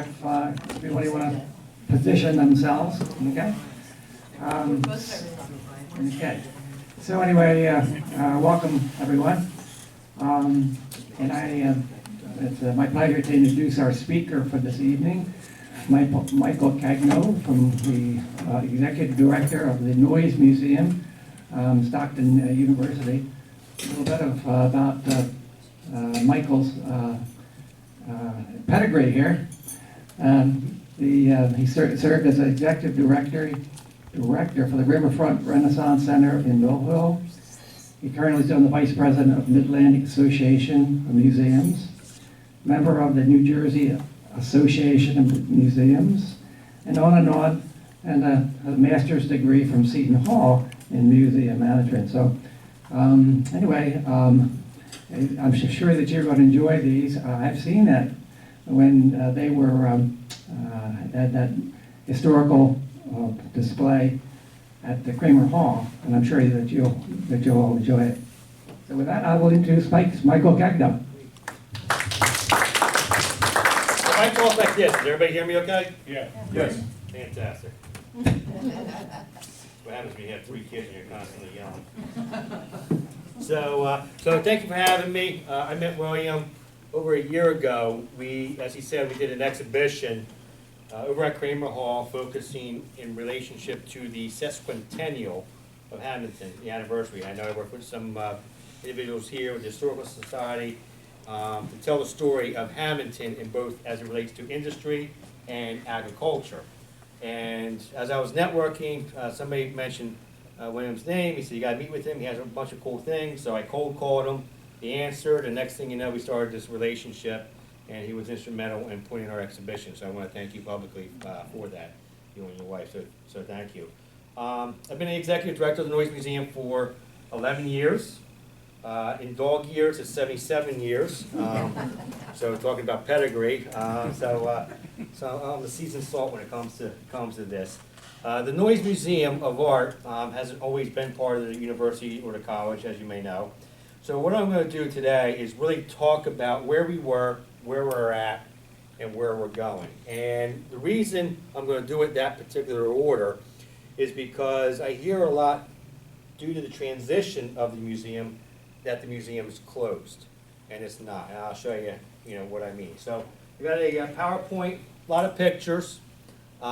if everybody want to position themselves, okay? Okay. So anyway, welcome everyone. It's my pleasure to introduce our speaker for this evening, Michael Cagno, from the Executive Director of the Noyes Museum, Stockton University. A little bit about Michael's pedigree here. He served as Executive Director for the Riverfront Renaissance Center in Millville. He currently is the Vice President of Mid-Atlantic Association of Museums, member of the New Jersey Association of Museums, and on, and a master's degree from Seton Hall in museum management. So anyway, I'm sure that you're going to enjoy these. I've seen that when they were at that historical display at the Kramer Hall, and I'm sure that you'll all enjoy it. So with that, I will introduce Michael Cagno. If I talk like this, does everybody hear me okay? Yeah. Yes. Fantastic. What happens when you have 3 kids and you're constantly yelling? So thank you for having me. I met William over a year ago. As he said, we did an exhibition over at Kramer Hall focusing in relationship to the sesquicentennial of Hamilton, the anniversary. I know I worked with some individuals here with the Historical Society to tell the story of Hamilton in both as it relates to industry and agriculture. And as I was networking, somebody mentioned William's name. He said, you gotta meet with him. He has a bunch of cool things. So I cold called him. He answered. The next thing you know, we started this relationship, and he was instrumental in putting our exhibition. So I want to thank you publicly for that, you and your wife. So thank you. I've been the executive director of the Noyes Museum for 11 years. In dog years, it's 77 years. So talking about pedigree. So I'm the seasoned salt when it comes to this. The Noyes Museum of Art hasn't always been part of the university or the college, as you may know. So what I'm going to do today is really talk about where we were, where we're at, and where we're going. And the reason I'm going to do it that particular order is because I hear a lot, due to the transition of the museum, that the museum is closed, and it's not. And I'll show you, what I mean. So we got a PowerPoint, a lot of pictures, and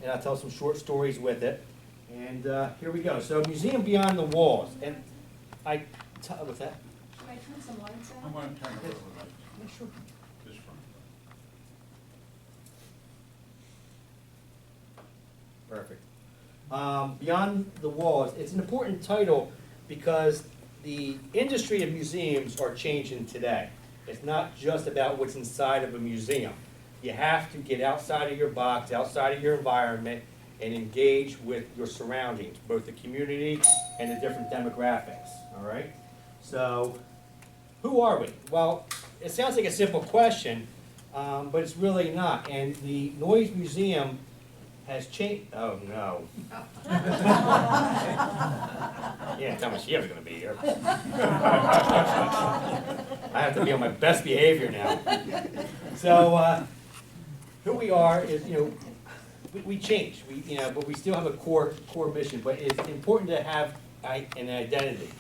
I'll tell some short stories with it. And here we go. So Museum Beyond the Walls, and what's that? Should I turn some lights I on? want to turn it over like Yeah, sure. this front. Perfect. Beyond the Walls, it's an important title because the industry of museums are changing today. It's not just about what's inside of a museum. You have to get outside of your box, outside of your environment, and engage with your surroundings, both the community and the different demographics, all right? So, who are we? Well, it sounds like a simple question, but it's really not. And the Noyes Museum has changed. Oh no. Yeah, tell me she was going to be here. I have to be on my best behavior now. So, who we are is, we change. But we still have a core mission. But it's important to have an identity.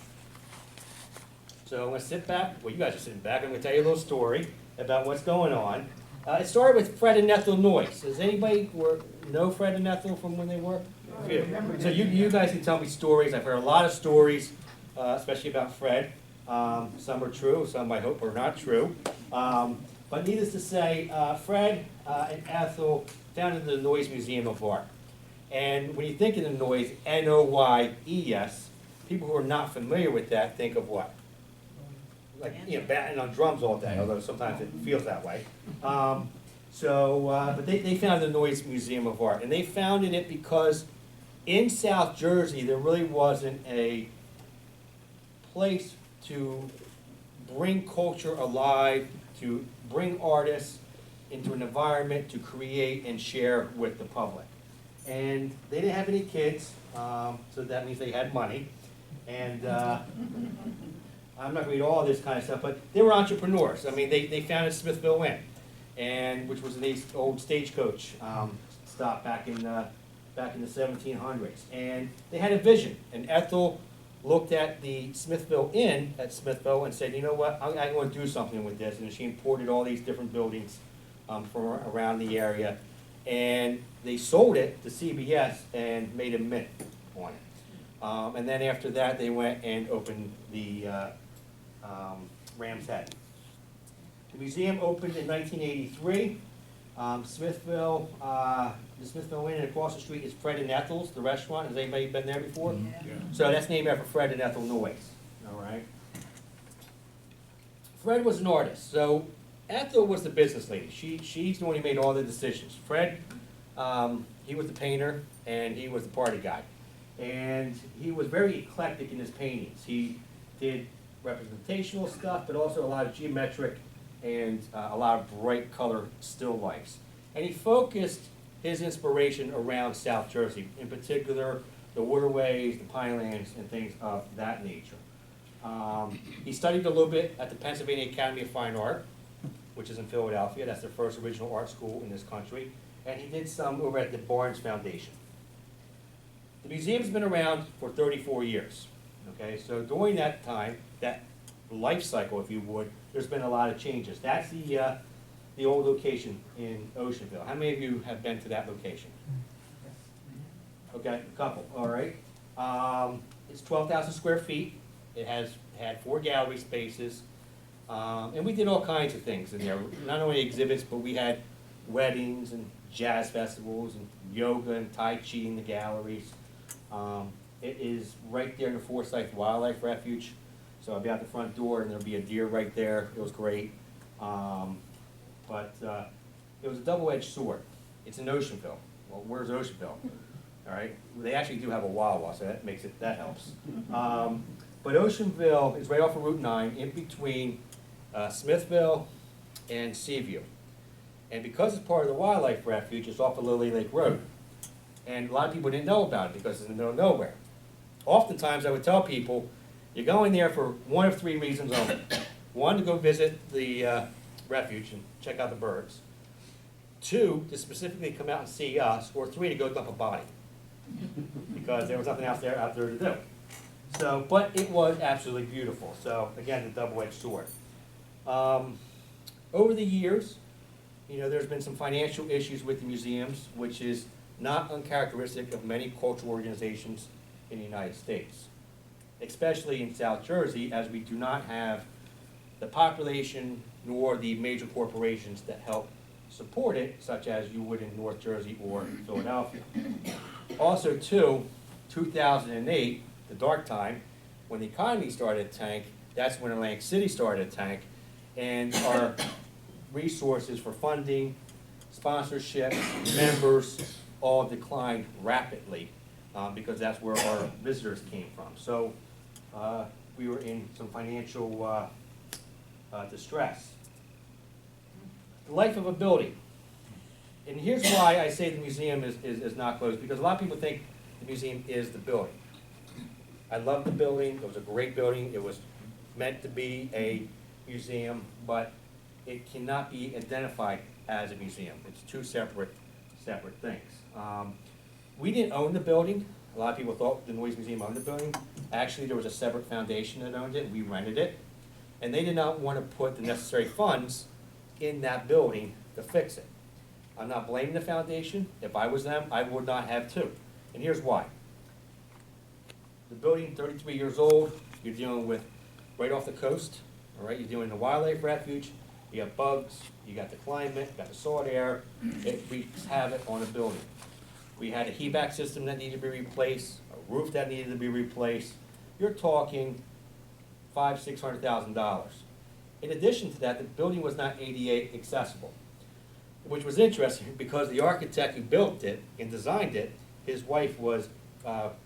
So I'm going to sit back. Well, you guys are sitting back. I'm going to tell you a little story about what's going on. It started with Fred and Ethel Noyes. Does anybody know Fred and Ethel from when they were? Yeah. So you guys can tell me stories. I've heard a lot of stories, especially about Fred. Some are true, some I hope are not true. But needless to say, Fred and Ethel founded the Noyes Museum of Art. And when you think of the Noyes, N-O-Y-E-S, people who are not familiar with that think of what? Like, batting on drums all day, although sometimes it feels that way. But they founded the Noyes Museum of Art, and they founded it because in South Jersey there really wasn't a place to bring culture alive, to bring artists into an environment to create and share with the public. And they didn't have any kids, so that means they had money. And I'm not going to read all this kind of stuff, but they were entrepreneurs. I mean, they founded Smithville Inn. and which was an old stagecoach stop back in the 1700s. And they had a vision, and Ethel looked at the Smithville Inn at Smithville and said, you know what, I'm going to do something with this. And she imported all these different buildings from around the area, and they sold it to CBS and made a mint on it. And then after that, they went and opened the Ram's Head. The museum opened in 1983. Smithville, the Smithville Inn, and across the street is Fred and Ethel's, the restaurant. Has anybody been there before? Yeah. So that's named after Fred and Ethel Noyes, all right? Fred was an artist, so Ethel was the business lady. She's the one who made all the decisions. Fred, he was the painter, and he was the party guy. And he was very eclectic in his paintings. He did representational stuff, but also a lot of geometric and a lot of bright color still lifes. And he focused his inspiration around South Jersey, in particular the waterways, the pinelands, and things of that nature. He studied a little bit at the Pennsylvania Academy of Fine Art, which is in Philadelphia. That's the first original art school in this country. And he did some over at the Barnes Foundation. The museum's been around for 34 years. Okay, so during that time, that life cycle, if you would, there's been a lot of changes. That's the old location in Oceanville. How many of you have been to that location? Okay, a couple, all right. It's 12,000 square feet. It had 4 gallery spaces. And we did all kinds of things in there. Not only exhibits, but we had weddings and jazz festivals and yoga and Tai Chi in the galleries. It is right there in the Forsyth Wildlife Refuge. So I'll be out the front door and there'll be a deer right there. It was great. But it was a double-edged sword. It's in Oceanville. Well, where's Oceanville? All right. They actually do have a Wawa, so that helps. But Oceanville is right off of Route 9, in between Smithville and Seaview. And because it's part of the wildlife refuge, it's off of Lily Lake Road. And a lot of people didn't know about it because it's in the middle of nowhere. Oftentimes I would tell people, you're going there for one of 3 reasons only. 1, to go visit the refuge and check out the birds. 2, to specifically come out and see us. Or 3, to go dump a body. Because there was nothing out there to do. So, but it was absolutely beautiful. So again, the double-edged sword. Over the years, you know, there's been some financial issues with the museums, which is not uncharacteristic of many cultural organizations in the United States, especially in South Jersey, as we do not have the population nor the major corporations that help support it, such as you would in North Jersey or Philadelphia. Also, too, 2008, the dark time, when the economy started to tank, that's when Atlantic City started to tank, and our resources for funding, sponsorship, members, all declined rapidly because that's where our visitors came from. So we were in some financial distress. The life of a building. And here's why I say the museum is not closed, because a lot of people think the museum is the building. I love the building. It was a great building. It was meant to be a museum, but it cannot be identified as a museum. It's 2 separate things. We didn't own the building. A lot of people thought the Noyes Museum owned the building. Actually, there was a separate foundation that owned it. We rented it. And they did not want to put the necessary funds in that building to fix it. I'm not blaming the foundation. If I was them, I would not have too. And here's why. The building, 33 years old, you're dealing with right off the coast, all right? You're dealing in a wildlife refuge, you got bugs, you got the climate, you got the salt air, it wreaks havoc on a building. We had a HVAC system that needed to be replaced, a roof that needed to be replaced. You're talking $500,000 to $600,000. In addition to that, the building was not ADA accessible, which was interesting because the architect who built it and designed it, his wife was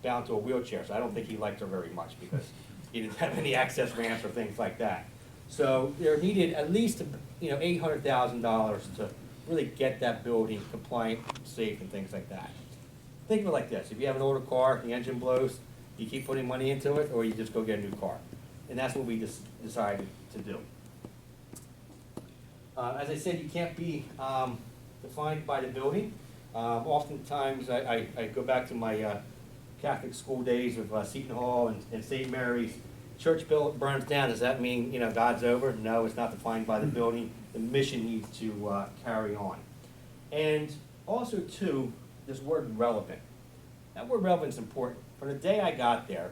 bound to a wheelchair, so I don't think he liked her very much because he didn't have any access ramps or things like that. So there needed at least $800,000 to really get that building compliant, safe, and things like that. Think of it like this: if you have an older car, the engine blows, you keep putting money into it, or you just go get a new car. And that's what we decided to do. As I said, you can't be defined by the building. Oftentimes, I go back to my Catholic school days of Seton Hall and St. Mary's. Church burns down, does that mean, God's over? No, it's not defined by the building. The mission needs to carry on. And also, too, this word relevant. That word relevant is important. From the day I got there,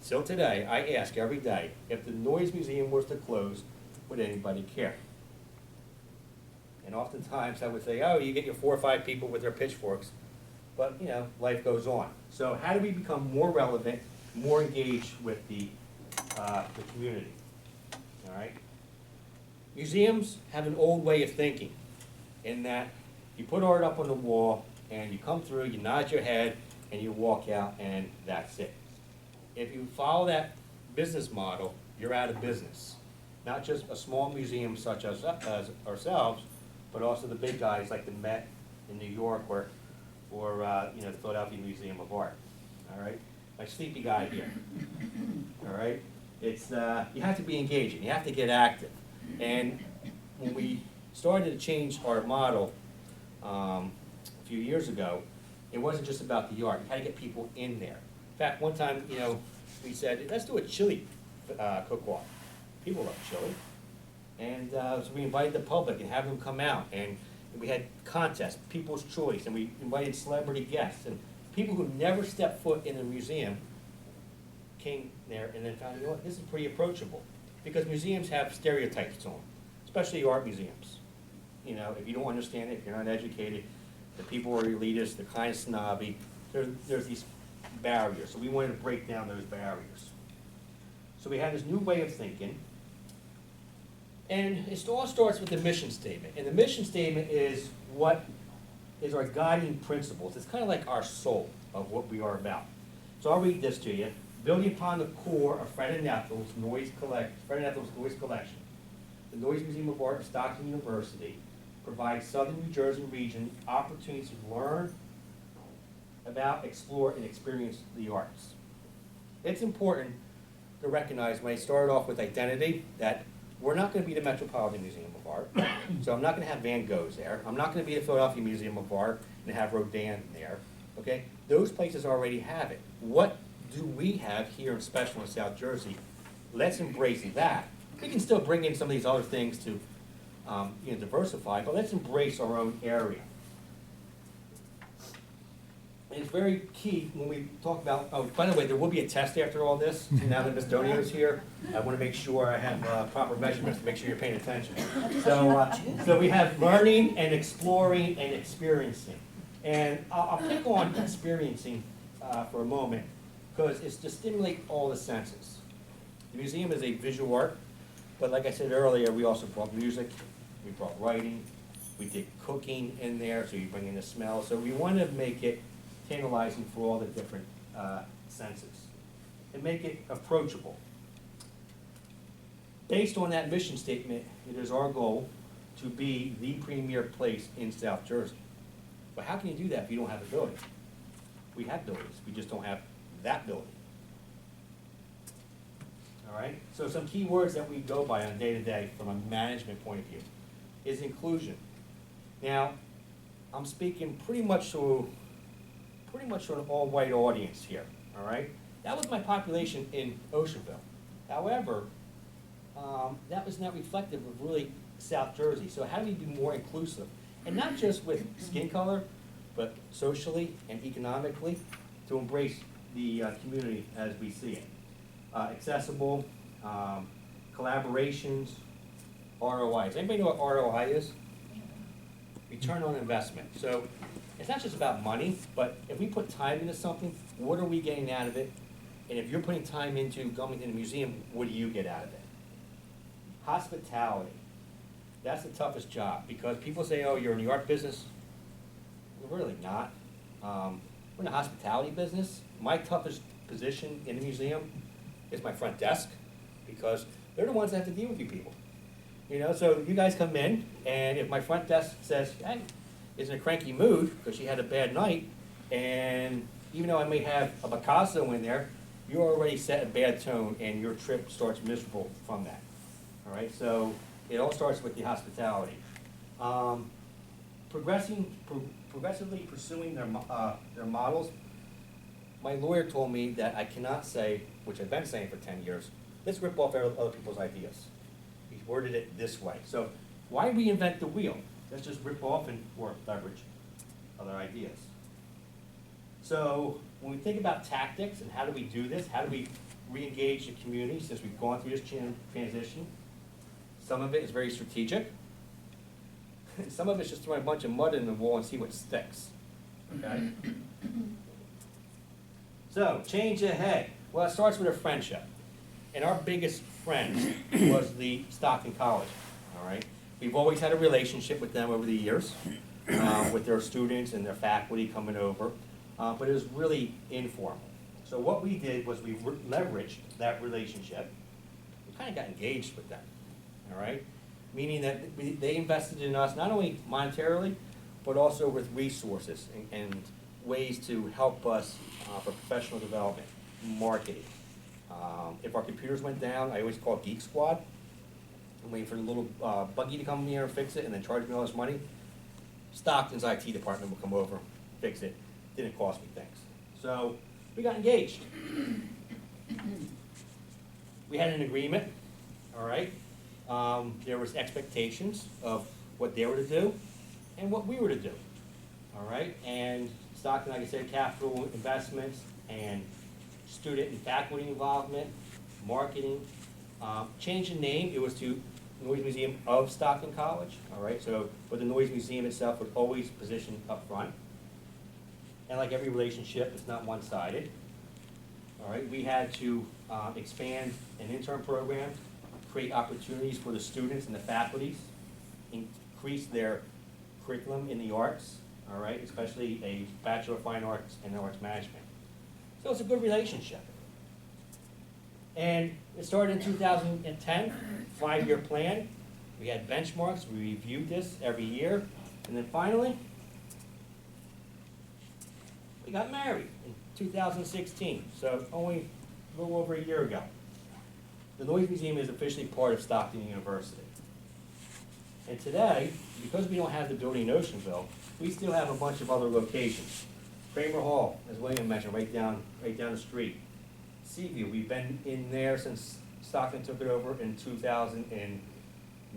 till today, I ask every day, if the Noyes Museum was to close, would anybody care? And oftentimes I would say, oh, you get your 4 or 5 people with their pitchforks, but life goes on. So how do we become more relevant, more engaged with the community? All right. Museums have an old way of thinking, in that you put art up on the wall and you come through, you nod your head, and you walk out, and that's it. If you follow that business model, you're out of business. Not just a small museum such as ourselves, but also the big guys like the Met in New York or the Philadelphia Museum of Art. All right, my sleepy guy here. All right, it's you have to be engaging. You have to get active. And when we started to change our model a few years ago, it wasn't just about the art. You had to get people in there. In fact, one time, we said, let's do a chili cook-off. People love chili. And so we invited the public and have them come out. And we had contests, people's choice, and we invited celebrity guests. And people who never stepped foot in a museum came there and then found, this is pretty approachable. Because museums have stereotypes to them, especially art museums. If you don't understand it, if you're not educated, the people are elitist, they're kind of snobby. There's these barriers, so we wanted to break down those barriers. So we had this new way of thinking, and it all starts with the mission statement. And the mission statement is what is our guiding principles. It's kind of like our soul of what we are about. So I'll read this to you. Building upon the core of Fred and Ethel's Noyes collection, the Noyes Museum of Art at Stockton University provides Southern New Jersey region opportunities to learn about, explore, and experience the arts. It's important to recognize, when I started off with identity, that we're not going to be the Metropolitan Museum of Art, so I'm not going to have Van Goghs there. I'm not going to be the Philadelphia Museum of Art and have Rodin there. Okay, those places already have it. What do we have here in Special in South Jersey? Let's embrace that. We can still bring in some of these other things to diversify, but let's embrace our own area. And it's very key when we talk about, oh, by the way, there will be a test after all this. Now that Ms. Donio is here, I want to make sure I have proper measurements to make sure you're paying attention. So we have learning and exploring and experiencing. And I'll pick on experiencing for a moment, because it's to stimulate all the senses. The museum is a visual art, but like I said earlier, we also brought music, we brought writing, we did cooking in there, so you bring in the smell. So we want to make it tantalizing for all the different senses and make it approachable. Based on that mission statement, it is our goal to be the premier place in South Jersey. But how can you do that if you don't have a building? We have buildings, we just don't have that building. All right, so some key words that we go by on day-to-day from a management point of view is inclusion. Now, I'm speaking pretty much to an all-white audience here, all right? That was my population in Oceanville. However, that was not reflective of really South Jersey. So how do we be more inclusive? And not just with skin color, but socially and economically, to embrace the community as we see it. Accessible, collaborations, ROI. Does anybody know what ROI is? Return on investment. So it's not just about money, but if we put time into something, what are we getting out of it? And if you're putting time into going to the museum, what do you get out of it? Hospitality. That's the toughest job, because people say, oh, you're in the art business. We're really not. We're in the hospitality business. My toughest position in the museum is my front desk, because they're the ones that have to deal with you people. So you guys come in, and if my front desk says, hey, is in a cranky mood because she had a bad night, and even though I may have a Picasso in there, you already set a bad tone, and your trip starts miserable from that. All right, so it all starts with the hospitality. Progressively pursuing their models. My lawyer told me that I cannot say, which I've been saying for 10 years, let's rip off other people's ideas. He worded it this way. So why reinvent the wheel? Let's just rip off or leverage other ideas. So when we think about tactics and how do we do this, how do we re-engage the community since we've gone through this transition, some of it is very strategic. And some of it's just throwing a bunch of mud in the wall and see what sticks. Okay? So, change ahead. Well, it starts with a friendship. And our biggest friend was the Stockton College. All right? We've always had a relationship with them over the years, with their students and their faculty coming over, but it was really informal. So what we did was we leveraged that relationship. We kind of got engaged with them. All right? Meaning that they invested in us not only monetarily, but also with resources and ways to help us for professional development, marketing. If our computers went down, I always call Geek Squad. I'm waiting for the little buggy to come in here and fix it and then charge me all this money. Stockton's IT department will come over, fix it. Didn't cost me things. So we got engaged. We had an agreement, all right? There was expectations of what they were to do and what we were to do, all right? And Stockton, like I said, capital investments and student and faculty involvement, marketing. Change in name, it was to Noyes Museum of Stockton College, all right? So, but the Noyes Museum itself was always positioned up front. And like every relationship, it's not one-sided, all right? We had to expand an intern program, create opportunities for the students and the faculties, increase their curriculum in the arts, all right, especially a Bachelor of Fine Arts and Arts Management. So it's a good relationship. And it started in 2010, 5-year plan. We had benchmarks, we reviewed this every year, and then finally, we got married in 2016, so only a little over a year ago. The Noyes Museum is officially part of Stockton University. And today, because we don't have the building in Oceanville, we still have a bunch of other locations. Kramer Hall, as William mentioned, right down the street. Seaview, we've been in there since Stockton took it over in 2009,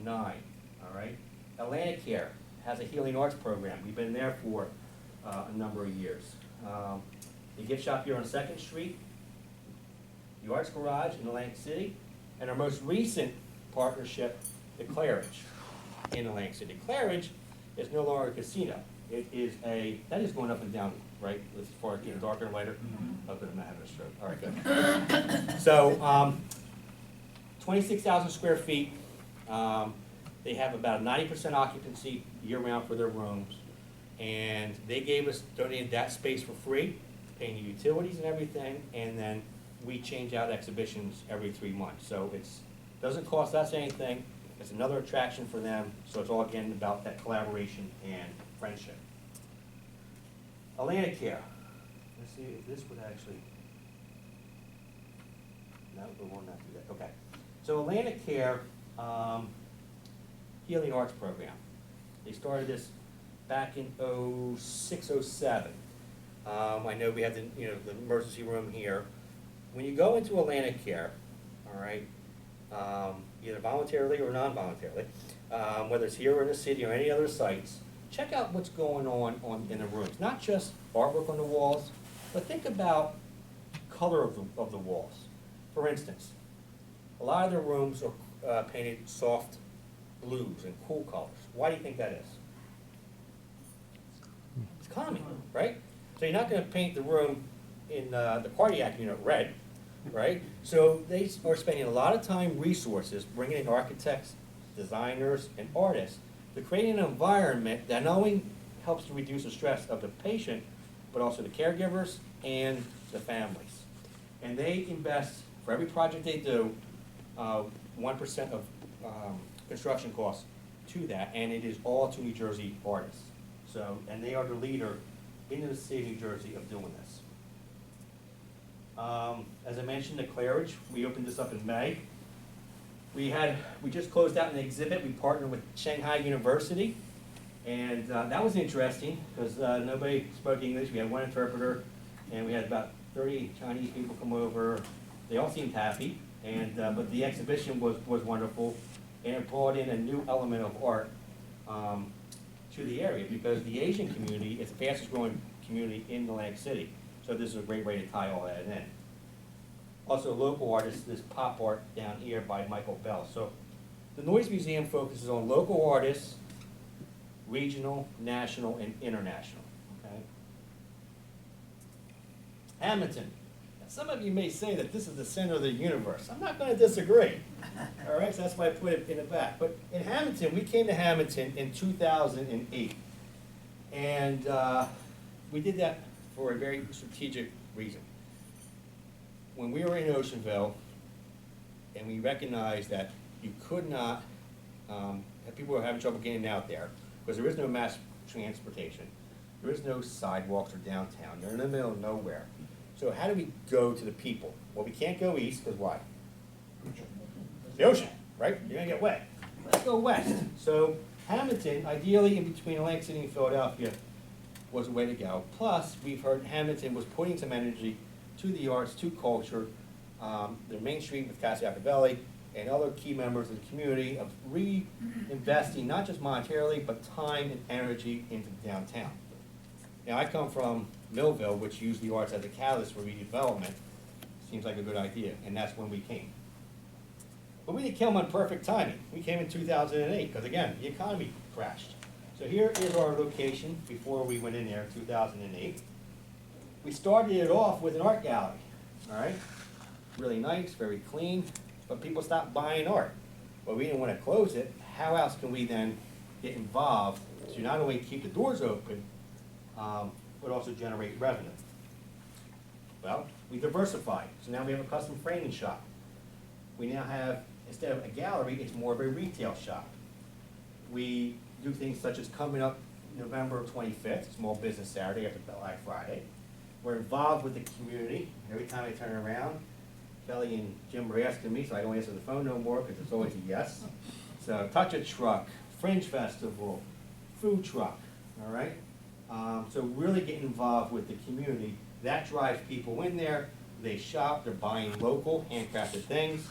all right? Atlantic Care has a healing arts program. We've been there for a number of years. The gift shop here on 2nd Street, the Arts Garage in Atlantic City, and our most recent partnership, the Claridge in Atlantic City. Claridge is no longer a casino. It is that is going up and down, right, as far as getting darker and lighter. Oh, good, I'm not having a stroke. All right, good. So, 26,000 square feet. They have about 90% occupancy year-round for their rooms. And they donated that space for free, paying the utilities and everything, and then we change out exhibitions every 3 months. So it doesn't cost us anything. It's another attraction for them. So it's all, again, about that collaboration and friendship. Atlantic Care. Let's see if this would actually, no, we will not do that. Okay. So Atlantic Care Healing Arts Program. They started this back in 06, 07. I know we have the emergency room here. When you go into Atlantic Care, all right, either voluntarily or non-voluntarily, whether it's here or in the city or any other sites, check out what's going on in the rooms. Not just artwork on the walls, but think about color of the walls. For instance, a lot of the rooms are painted soft blues and cool colors. Why do you think that is? It's calming, right? So you're not going to paint the room in the cardiac unit red, right? So they are spending a lot of time, resources, bringing in architects, designers, and artists to create an environment that not only helps to reduce the stress of the patient, but also the caregivers and the families. And they invest, for every project they do, 1% of construction costs to that, and it is all to New Jersey artists. So, and they are the leader in the state of New Jersey of doing this. As I mentioned, the Claridge, we opened this up in May. We just closed out an exhibit. We partnered with Shanghai University, and that was interesting because nobody spoke English. We had one interpreter, and we had about 30 Chinese people come over. They all seemed happy, and but the exhibition was wonderful, and it brought in a new element of art to the area because the Asian community is the fastest growing community in Atlantic City. So this is a great way to tie all that in. Also, local artists, this pop art down here by Michael Bell. So the Noyes Museum focuses on local artists, regional, national, and international. Okay? Hamilton. Now, some of you may say that this is the center of the universe. I'm not going to disagree. All right, so that's why I put it in the back. But in Hamilton, we came to Hamilton in 2008. And we did that for a very strategic reason. When we were in Oceanville, and we recognized that you could not, that people were having trouble getting out there, because there is no mass transportation, there is no sidewalks or downtown, they're in the middle of nowhere. So how do we go to the people? Well, we can't go east, because why? The ocean, right? You're gonna get wet. Let's go west. So Hamilton, ideally in between Atlantic City and Philadelphia, was the way to go. Plus, we've heard Hamilton was putting some energy to the arts, to culture, their Main Street with Cassiaccavelli and other key members of the community of reinvesting not just monetarily, but time and energy into downtown. Now, I come from Millville, which used the arts as a catalyst for redevelopment. Seems like a good idea, and that's when we came. But we didn't come on perfect timing. We came in 2008, because again, the economy crashed. So here is our location before we went in there in 2008. We started it off with an art gallery, all right? Really nice, very clean, but people stopped buying art. But we didn't want to close it. How else can we then get involved to not only keep the doors open, but also generate revenue? Well, we diversified. So now we have a custom framing shop. We now have, instead of a gallery, it's more of a retail shop. We do things such as coming up November 25th, Small Business Saturday after Black Friday. We're involved with the community. Every time I turn around, Kelly and Jim are asking me, so I don't answer the phone no more because it's always a yes. So Touch a Truck, Fringe Festival, food truck, all right? So really getting involved with the community. That drives people in there. They shop, they're buying local, handcrafted things,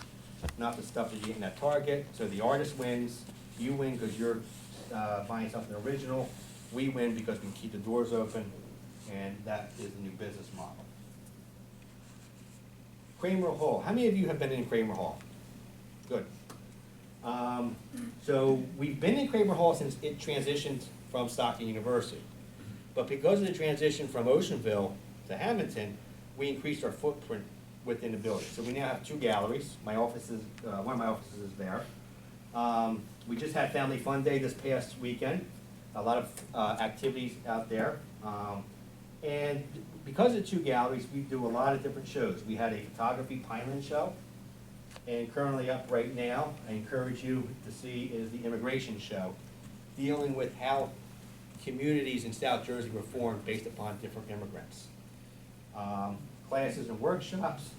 not the stuff that you get in at Target. So the artist wins, you win because you're buying something original. We win because we can keep the doors open, and that is the new business model. Kramer Hall. How many of you have been in Kramer Hall? Good. So we've been in Kramer Hall since it transitioned from Stockton University. But because of the transition from Oceanville to Hamilton, we increased our footprint within the building. So we now have 2 galleries. My office is, one of my offices is there. We just had Family Fun Day this past weekend. A lot of activities out there. And because of 2 galleries, we do a lot of different shows. We had a photography Pineland show. And currently up right now, I encourage you to see, is the immigration show, dealing with how communities in South Jersey were formed based upon different immigrants. Classes and workshops.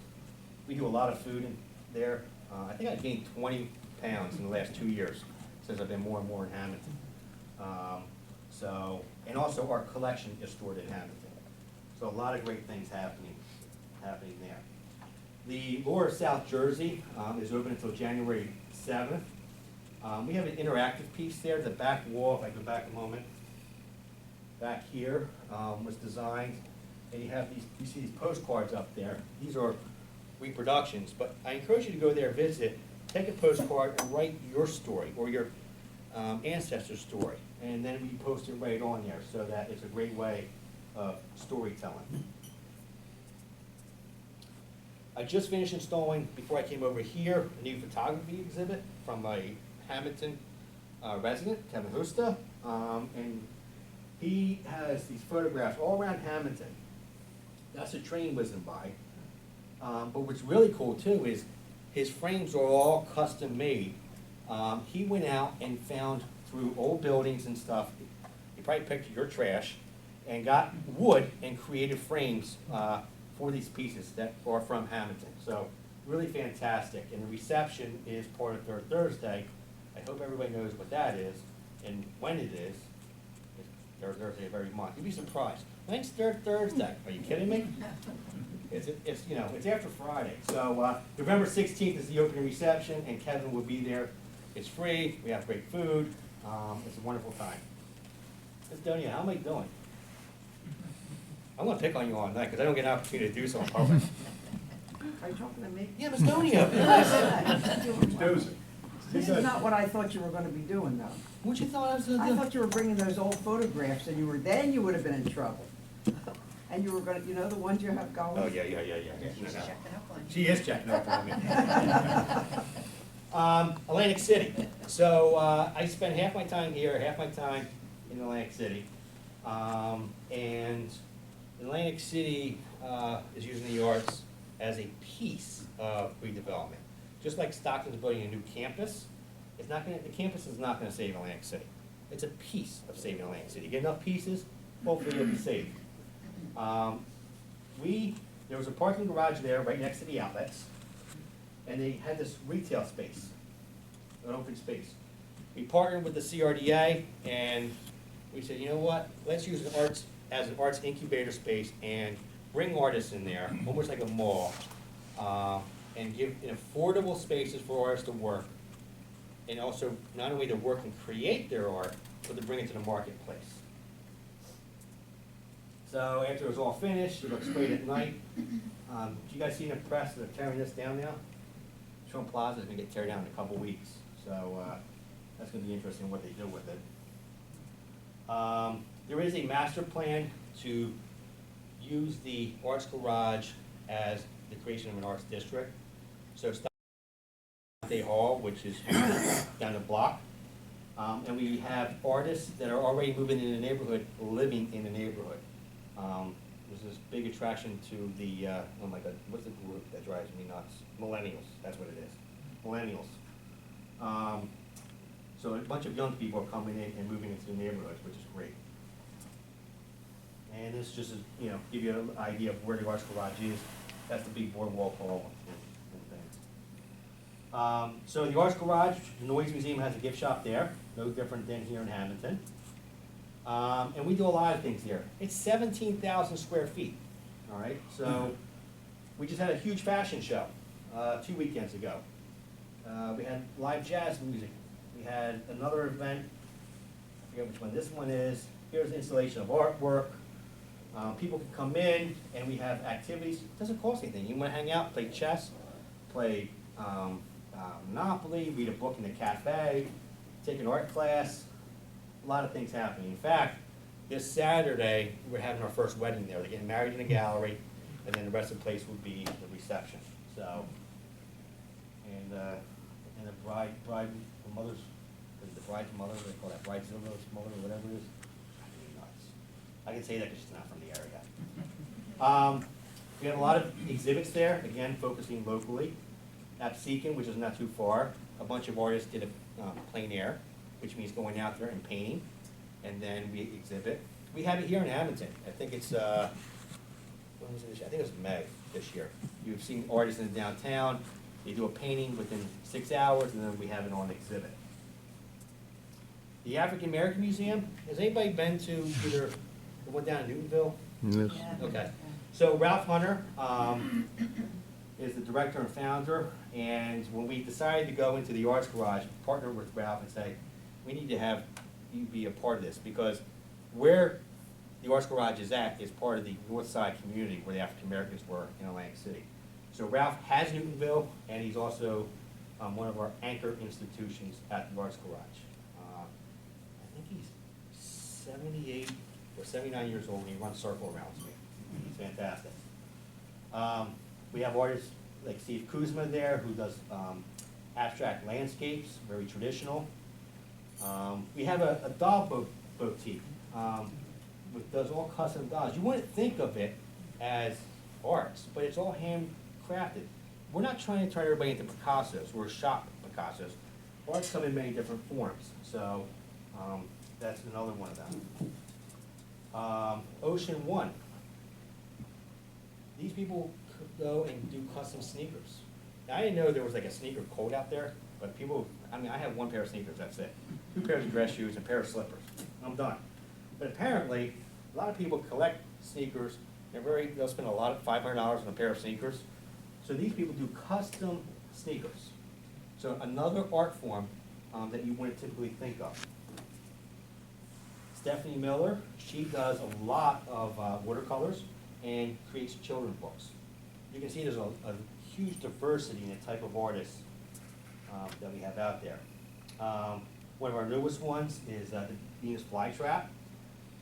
We do a lot of food in there. I think I've gained 20 pounds in the last 2 years since I've been more and more in Hamilton. And also our collection is stored in Hamilton. So a lot of great things happening there. The Lure of South Jersey is open until January 7th. We have an interactive piece there. The back wall, if I go back a moment, back here was designed. And you have these, you see these postcards up there. These are reproductions, but I encourage you to go there, visit, take a postcard and write your story or your ancestor's story. And then we post it right on there so that it's a great way of storytelling. I just finished installing, before I came over here, a new photography exhibit from a Hamilton resident, Kevin Husta. And he has these photographs all around Hamilton. That's a train whizzing by. But what's really cool too is his frames are all custom made. He went out and found through old buildings and stuff, he probably picked your trash, and got wood and created frames for these pieces that are from Hamilton. So really fantastic. And the reception is part of Third Thursday. I hope everybody knows what that is and when it is. It's Third Thursday of every month. You'd be surprised. When's Third Thursday? Are you kidding me? It's you know, it's after Friday. So November 16th is the opening reception, and Kevin will be there. It's free. We have great food. It's a wonderful time. Miss Donia, how am I doing? I'm gonna pick on you all night because I don't get an opportunity to do so in public. Are you talking to me? Yeah, Miss Donia. This is not what I thought you were gonna be doing, though. What you thought I was gonna I do? thought you were bringing those old photographs, and then you would have been in trouble. And you were gonna, you know, the ones you have going? Oh, yeah. No, no. She is checking up on me. Atlantic City. So I spend half my time here, half my time in Atlantic City. And Atlantic City is using the arts as a piece of redevelopment. Just like Stockton's building a new campus, the campus is not gonna save Atlantic City. It's a piece of saving Atlantic City. Get enough pieces, hopefully you'll be saved. There was a parking garage there right next to the outlets, and they had this retail space, an open space. We partnered with the CRDA, and we said, you know what, let's use the arts as an arts incubator space and bring artists in there, almost like a mall, and give affordable spaces for artists to work, and also not only to work and create their art, but to bring it to the marketplace. So after it was all finished, it looks great at night. Do you guys see in the press that they're tearing this down now? Trump Plaza is gonna get teared down in a couple weeks, so that's gonna be interesting what they do with it. There is a master plan to use the Arts Garage as the creation of an arts district. So Day Hall, which is down the block, and we have artists that are already moving in the neighborhood, living in the neighborhood. There's this big attraction to the, oh my God, what's the group that drives me nuts? Millennials, that's what it is. Millennials. So a bunch of young people are coming in and moving into the neighborhoods, which is great. And this just, you know, give you an idea of where the Arts Garage is. That's the big boardwalk hall and things. So the Arts Garage, the Noyes Museum has a gift shop there, no different than here in Hamilton. And we do a lot of things here. It's 17,000 square feet, all right? So we just had a huge fashion show 2 weekends ago. We had live jazz music. We had another event, I forget which one this one is. Here's installation of artwork. People can come in and we have activities. It doesn't cost anything. You want to hang out, play chess, play Monopoly, read a book in the cafe, take an art class. A lot of things happening. In fact, this Saturday, we're having our first wedding there. They're getting married in a gallery, and then the rest of the place would be the reception. So, and the mother's, the bride's mother, they call that bride's mother or whatever it is. Nuts. I can say that because she's not from the area. We have a lot of exhibits there, again, focusing locally. Absecon, which is not too far, a bunch of artists did a plein air, which means going out there and painting, and then we exhibit. We have it here in Hamilton. I think it's, when was it this year? I think it was May this year. You've seen artists in the downtown, they do a painting within 6 hours, and then we have it on exhibit. The African American Museum, has anybody been to either the one down in Newtonville? Yes. Okay, so Ralph Hunter is the director and founder, and when we decided to go into the Arts Garage, partner with Ralph and say, we need to have you be a part of this, because where the Arts Garage is at is part of the North Side community where the African Americans were in Atlantic City. So Ralph has Newtonville, and he's also one of our anchor institutions at the Arts Garage. I think he's 78 or 79 years old, and he runs circle around me. He's fantastic. We have artists like Steve Kuzma there, who does abstract landscapes, very traditional. We have a doll boutique, which does all custom dolls. You wouldn't think of it as arts, but it's all handcrafted. We're not trying to turn everybody into Picassos. We're shop Picassos. Arts come in many different forms, so that's another one of them. Ocean One. These people go and do custom sneakers. I didn't know there was like a sneaker code out there, but people, I mean, I have one pair of sneakers, that's it. 2 pairs of dress shoes and a pair of slippers. I'm done. But apparently, a lot of people collect sneakers. They'll spend a lot of $500 on a pair of sneakers. So these people do custom sneakers. So another art form that you wouldn't typically think of. Stephanie Miller, she does a lot of watercolors and creates children's books. You can see there's a huge diversity in the type of artists that we have out there. One of our newest ones is the Venus Flytrap,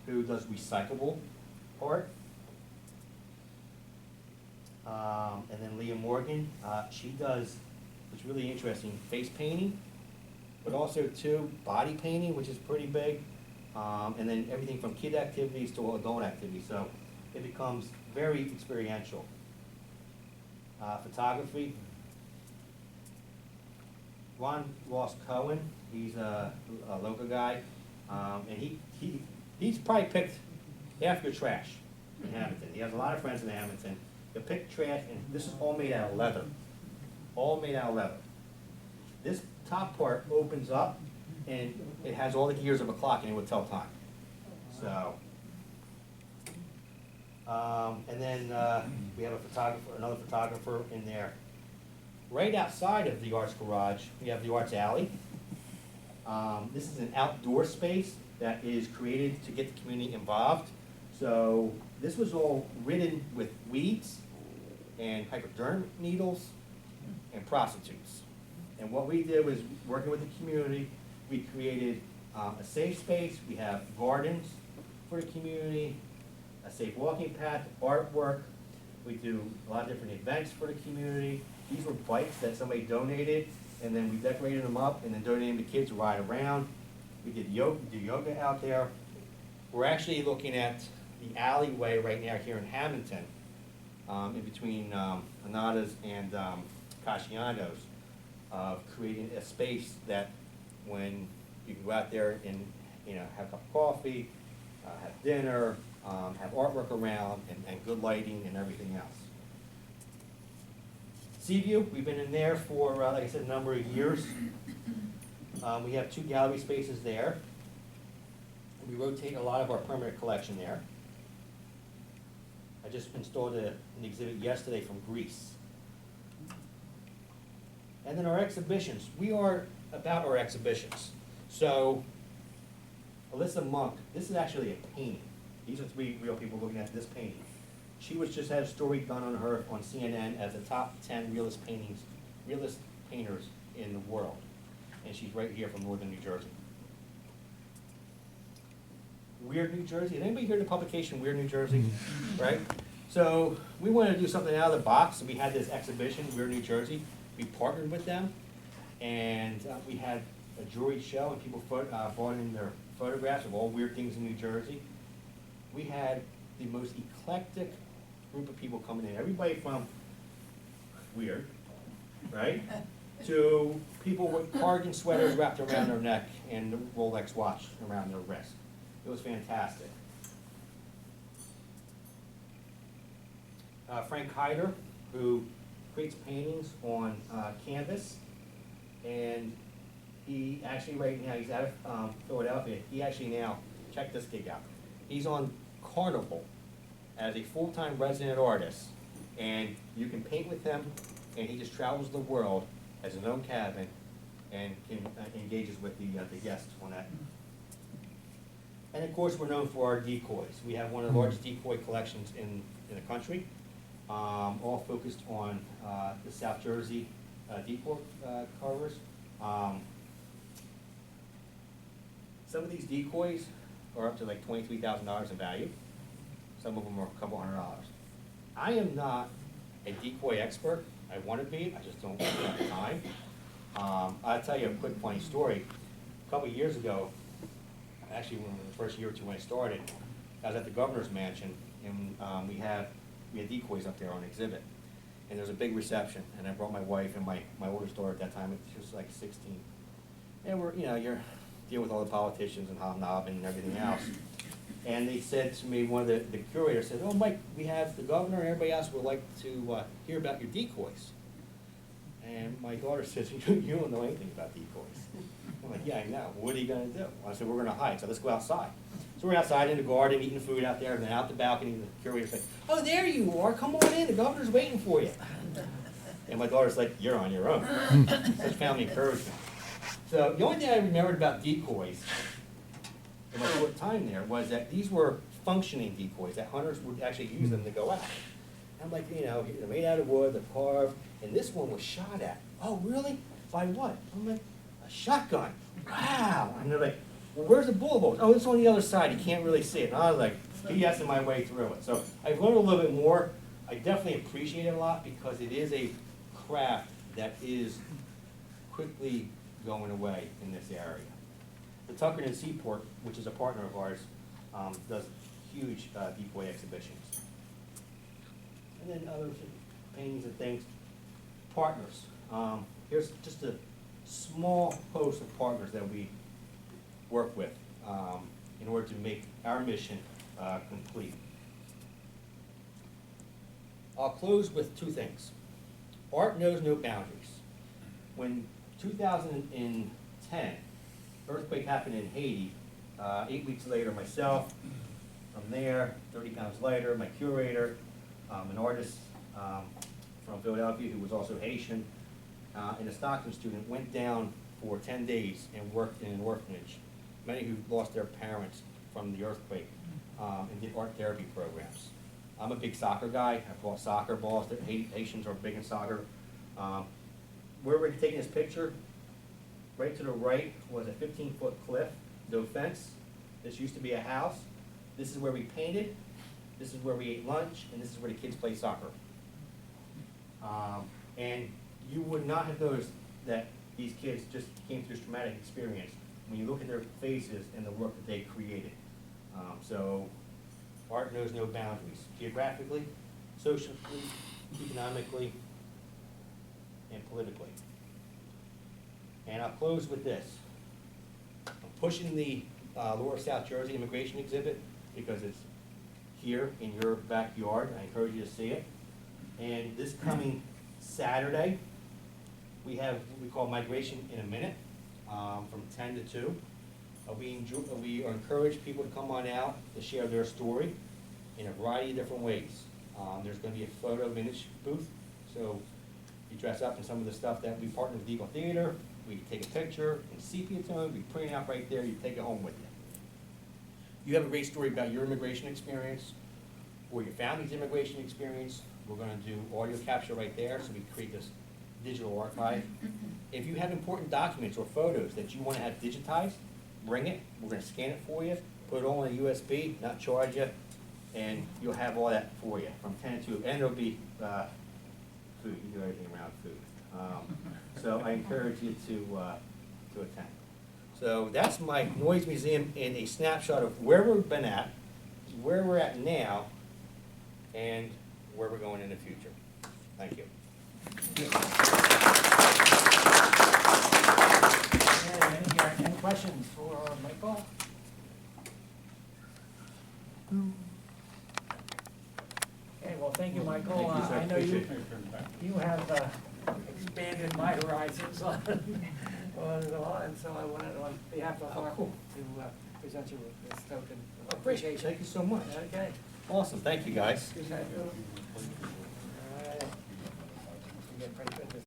who does recyclable art. And then Leah Morgan, she does, it's really interesting, face painting, but also too body painting, which is pretty big. And then everything from kid activities to adult activities, so it becomes very experiential. Photography. Ron Ross Cohen, he's a local guy, and he's probably picked half your trash in Hamilton. He has a lot of friends in Hamilton. He'll pick trash, and this is all made out of leather. All made out of leather. This top part opens up, and it has all the gears of a clock, and it will tell time. So, and then we have another photographer in there. Right outside of the Arts Garage, we have the Arts Alley. This is an outdoor space that is created to get the community involved. So this was all ridden with weeds and hypodermic needles and prostitutes. And what we did was, working with the community, we created a safe space. We have gardens for the community, a safe walking path, artwork. We do a lot of different events for the community. These were bikes that somebody donated, and then we decorated them up and then donated them to kids to ride around. We did yoga out there. We're actually looking at the alleyway right now here in Hamilton, in between Anada's and Casciano's, of creating a space that when you can go out there and have a cup of coffee, have dinner, have artwork around, and good lighting and everything else. Seaview, we've been in there for, like I said, a number of years. We have 2 gallery spaces there. We rotate a lot of our permanent collection there. I just installed an exhibit yesterday from Greece. And then our exhibitions. We are about our exhibitions. So, Alyssa Monk, this is actually a painting. These are 3 real people looking at this painting. She just had a story done on her on CNN as the top 10 realist painters in the world. And she's right here from northern New Jersey. Weird New Jersey. Did anybody hear the publication Weird New Jersey? Right? So we wanted to do something out of the box. We had this exhibition, Weird New Jersey. We partnered with them, and we had a jewelry show, and people brought in their photographs of all weird things in New Jersey. We had the most eclectic group of people coming in. Everybody from weird, right, to people with cardigan sweaters wrapped around their neck and the Rolex watch around their wrist. It was fantastic. Frank Hyder, who creates paintings on canvas, and he actually right now, he's out of Philadelphia. He actually now, check this gig out. He's on Carnival as a full-time resident artist, and you can paint with him, and he just travels the world as his own cabin and engages with the guests on that. And of course, we're known for our decoys. We have one of the largest decoy collections in the country, all focused on the South Jersey decoy carvers. Some of these decoys are up to like $23,000 in value. Some of them are a couple $100. I am not a decoy expert. I want to be, I just don't have the time. I'll tell you a quick funny story. A couple of years ago, actually when the first year or two when I started, I was at the governor's mansion, and we had decoys up there on exhibit. And there was a big reception, and I brought my wife and my oldest daughter at that time. She was like 16. And you're dealing with all the politicians and hobnobbing and everything else. And they said to me, one of the curators said, "Oh, Mike, we have the governor and everybody else would like to hear about your decoys." And my daughter says, you don't know anything about decoys. I'm like, yeah, I know. What are you gonna do? I said, we're gonna hide, so let's go outside. So we're outside in the garden, eating food out there, and then out the balcony, the curator's like, oh, there you are, come on in, the governor's waiting for you. And my daughter's like, you're on your own. Such family encouragement. So the only thing I remembered about decoys in my short time there was that these were functioning decoys, that hunters would actually use them to go out. I'm like, you know, they're made out of wood, they're carved, and this one was shot at. Oh, really? By what? I'm like, a shotgun. Wow. And they're like, well, where's the bullet holes? Oh, it's on the other side. You can't really see it. And I was like, BSing my way through it. So I've learned a little bit more. I definitely appreciate it a lot because it is a craft that is quickly going away in this area. The Tuckerton Seaport, which is a partner of ours, does huge decoy exhibitions. And then other paintings and things. Partners. Here's just a small host of partners that we work with in order to make our mission complete. I'll close with two things. Art knows no boundaries. When 2010 earthquake happened in Haiti, 8 weeks later, myself, from there, 30 pounds later, my curator, an artist from Philadelphia who was also Haitian, and a Stockton student went down for 10 days and worked in an orphanage. Many who lost their parents from the earthquake and did art therapy programs. I'm a big soccer guy. I bought soccer balls. The Haitians are big in soccer. Where we're taking this picture, right to the right was a 15-foot cliff, no fence. This used to be a house. This is where we painted. This is where we ate lunch, and this is where the kids play soccer. And you would not have noticed that these kids just came through this traumatic experience when you look at their faces and the work that they created. So art knows no boundaries, geographically, socially, economically, and politically. And I'll close with this. I'm pushing the Lower South Jersey immigration exhibit because it's here in your backyard. I encourage you to see it. And this coming Saturday, we have what we call Migration in a Minute from 10 to 2. We encourage people to come on out to share their story in a variety of different ways. There's going to be a photo finish booth, so you dress up in some of the stuff that we partner with Eagle Theater. We take a picture in sepia tone, we print it out right there, you take it home with you. You have a great story about your immigration experience or your family's immigration experience. We're going to do audio capture right there, so we create this digital archive. If you have important documents or photos that you want to have digitized, bring it. We're going to scan it for you, put it all on a USB, not charge you, and you'll have all that for you from 10 to 2. And there'll be food. You do everything around food. So I encourage you to attend. So that's my Noyes Museum in a snapshot of where we've been at, where we're at now, and where we're going in the future. Thank you. Any questions for Michael? Okay, well, thank you, Michael. Thank you, sir. I know Appreciate you have expanded my horizons on and so I wanted, on behalf of our cool. to present you with this token of Appreciate it. appreciation. Thank you so much. Okay. Awesome. Thank you, guys. Good to have you.